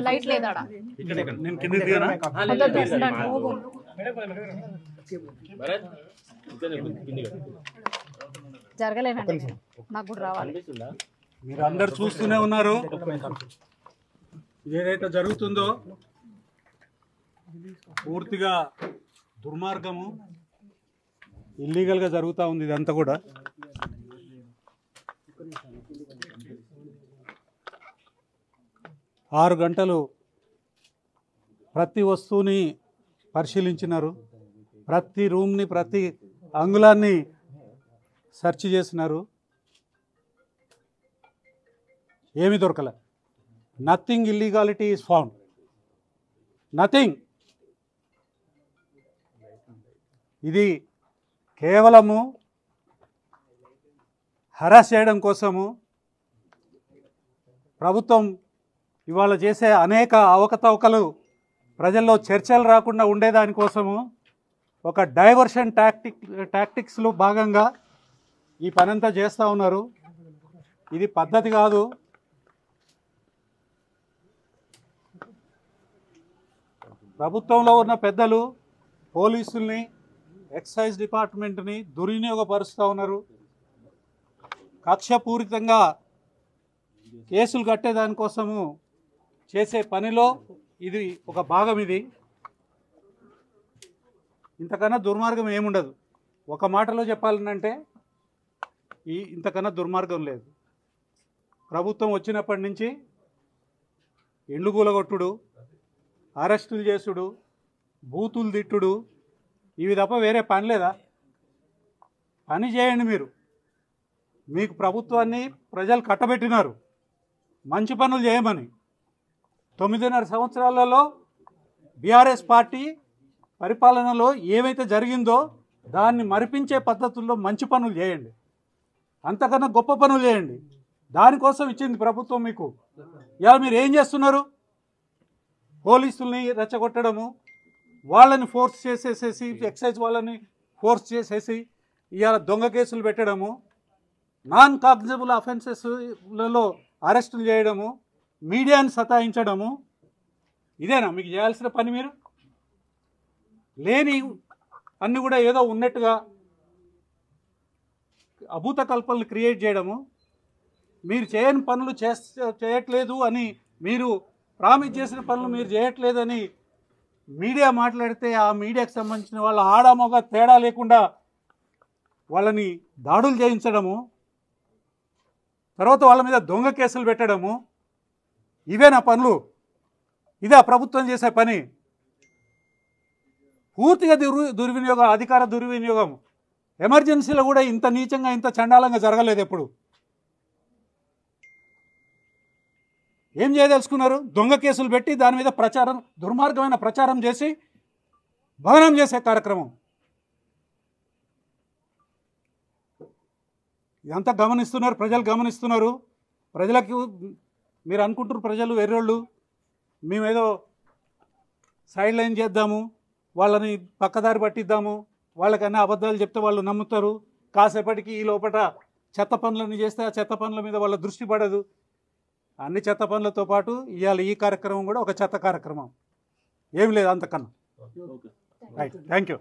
Light లేదా జరగలేనండి, నాకు కూడా రావాలి. మీరు అందరు చూస్తూనే ఉన్నారు ఏదైతే జరుగుతుందో పూర్తిగా దుర్మార్గము, ఇల్లీగల్గా జరుగుతూ ఉంది. ఇదంతా కూడా ఆరు గంటలు ప్రతి వస్తువుని పరిశీలించినారు, ప్రతి రూమ్ని ప్రతి అంగుళాన్ని సెర్చ్ చేసినారు. ఏమి దొరకలే. Nothing illegality is found, nothing. ఇది కేవలము హరాస్ చేయడం కోసము ప్రభుత్వం ఇవాళ చేసే అనేక అవకతవకలు ప్రజల్లో చర్చలు రాకుండా ఉండేదానికోసము ఒక డైవర్షన్ టాక్టిక్స్లో భాగంగా ఈ పనంతా చేస్తూ ఉన్నారు. ఇది పద్ధతి కాదు. ప్రభుత్వంలో ఉన్న పెద్దలు పోలీసుల్ని, ఎక్సైజ్ డిపార్ట్మెంట్ని దుర్వినియోగపరుస్తూ ఉన్నారు. కక్షపూరితంగా కేసులు కట్టేదానికోసము చేసే పనిలో ఇది ఒక భాగం. ఇది ఇంతకన్నా దుర్మార్గం ఏముండదు. ఒక మాటలో చెప్పాలంటే ఇంతకన్నా దుర్మార్గం లేదు. ప్రభుత్వం వచ్చినప్పటి నుంచి ఎండు కూలగొట్టుడు, అరెస్టులు చేసుడు, బూతులు తిట్టుడు, ఇవి తప్ప వేరే పని లేదా? పని చేయండి. మీకు ప్రభుత్వాన్ని ప్రజలు కట్టబెట్టినారు మంచి పనులు చేయమని. 9.5 సంవత్సరాలలో బీఆర్ఎస్ పార్టీ పరిపాలనలో ఏమైతే జరిగిందో దాన్ని మరిపించే పద్ధతుల్లో మంచి పనులు చేయండి, అంతకన్నా గొప్ప పనులు చేయండి. దానికోసం ఇచ్చింది ప్రభుత్వం మీకు. ఇవాళ మీరు ఏం చేస్తున్నారు? పోలీసుల్ని రెచ్చగొట్టడము, వాళ్ళని ఫోర్స్ చేసేసేసి, ఎక్సైజ్ వాళ్ళని ఫోర్స్ చేసేసి ఇవాళ దొంగ కేసులు పెట్టడము, నాన్ కాగ్నిజబుల్ అఫెన్సెస్లలో అరెస్టులు చేయడము, మీడియాని సతాయించడము. ఇదేనా మీకు చేయాల్సిన పని? మీరు లేని అన్నీ కూడా ఏదో ఉన్నట్టుగా అభూత కల్పనలు క్రియేట్ చేయడము, మీరు చేయని పనులు చేయట్లేదు అని, మీరు ప్రామిస్ చేసిన పనులు మీరు చేయట్లేదని మీడియా మాట్లాడితే ఆ మీడియాకు సంబంధించిన వాళ్ళ ఆడామొగ తేడా లేకుండా వాళ్ళని దాడులు చేయించడము, తర్వాత వాళ్ళ మీద దొంగ కేసులు పెట్టడము, ఇవేనా పనులు? ఇదే ప్రభుత్వం చేసే పని? పూర్తిగా దుర్వినియోగం, అధికార దుర్వినియోగం. ఎమర్జెన్సీలో కూడా ఇంత నీచంగా, ఇంత చండాలంగా జరగలేదు ఎప్పుడు. ఏం చేయదలుచుకున్నారు? దొంగ కేసులు పెట్టి దాని మీద ప్రచారం, దుర్మార్గమైన ప్రచారం చేసి భవనం చేసే కార్యక్రమం. ఇదంతా గమనిస్తున్నారు, ప్రజలు గమనిస్తున్నారు. ప్రజలకు మీరు అనుకుంటారు ప్రజలు వెర్రోళ్ళు, మేమేదో సైడ్ లైన్ చేద్దాము, వాళ్ళని పక్కదారి పట్టిద్దాము, వాళ్ళకన్నా అబద్ధాలు చెప్తే వాళ్ళు నమ్ముతారు, కాసేపటికి ఈ లోపల చెత్త పనులను చేస్తే ఆ చెత్త పనుల మీద వాళ్ళ దృష్టి పడదు. అన్ని చెత్త పనులతో పాటు ఇవాళ ఈ కార్యక్రమం కూడా ఒక చెత్త కార్యక్రమం. ఏం లేదు అంతకన్నా. Right, thank you.